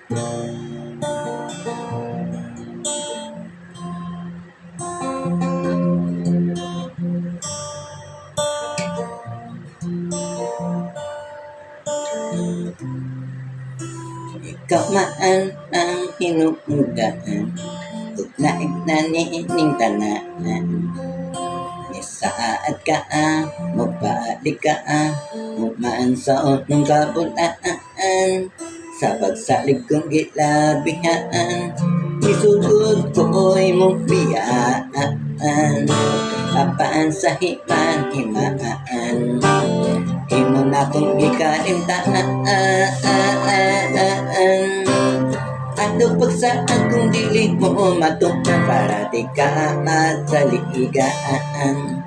Ikaw man ang hinuugaan, ugnaig na nining tanaan. Nisaad ka, mabalik ka, mumaan sa unong kabulaan. Sa pagsalig kong gilabihan, isugod ko'y mong biyaan. Apaan sa himan-himaan, imo na kong ikalimtaan. Ano pagsaan kung dili mo matukan para di ka masaligaan.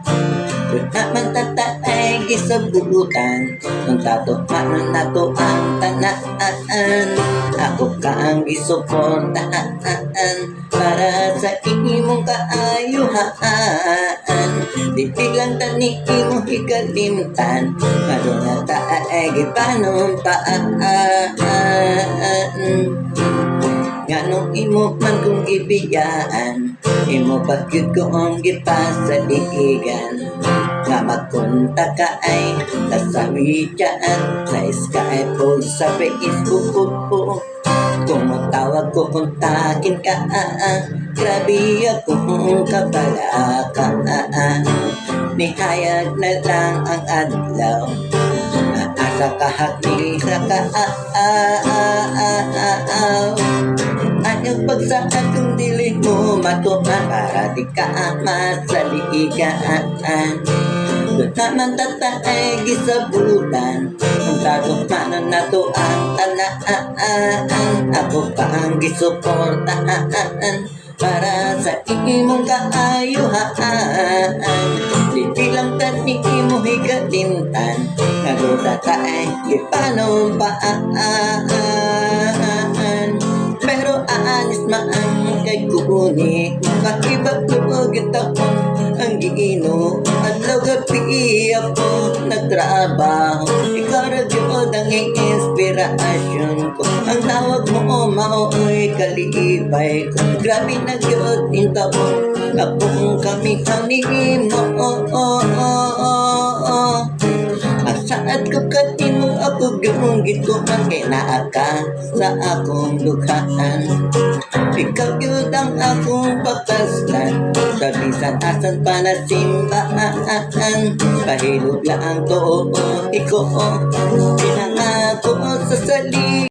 Kung naman tatay gisabutan, kung tato manon nato ang tanaan. Ako ka ang gisuportaan para sa imong kaayuhan. Di lang tani imong hikalimtan, maron na taay gipanumpaan. Nganong imo man kung gibiyaan, imo pagyud ko ang gipasaligan. Nga magkunta ka ay nasawi dyan sa Skype o sa Facebook. Kung matawag ko kontakin ka, grabe akong kabalaka. Nihayag na lang ang adlaw, naasa kahaknira ka. Anyong pagsaan kung dili mo matukan para di ka masaligaan. Doon naman tatay gisabutan, ang tagumanan na to ang tanaan. Ako pa ang gisuportaan para sa imong kaayuhan. Di lang tani imo higalimtan, naguta taay gipanumpaan. Pero anis man kay kuuni, makibag-lubog ito ang giino. Adlaw gabi ako nagtrabaho, ikaw ragyod ang inspirasyon ko. Ang tawag mo mao'y kalibay ko. Grabe na gyud intawon akong kami kanimo. Asaad ko katimo ako gumungit ko man kay naa ka sa akong dughaan. Ikaw yun ang akong pakaslan, sa bisan asan pa na simbaan. Pahilog lang to, ikaw pinangako sa sali.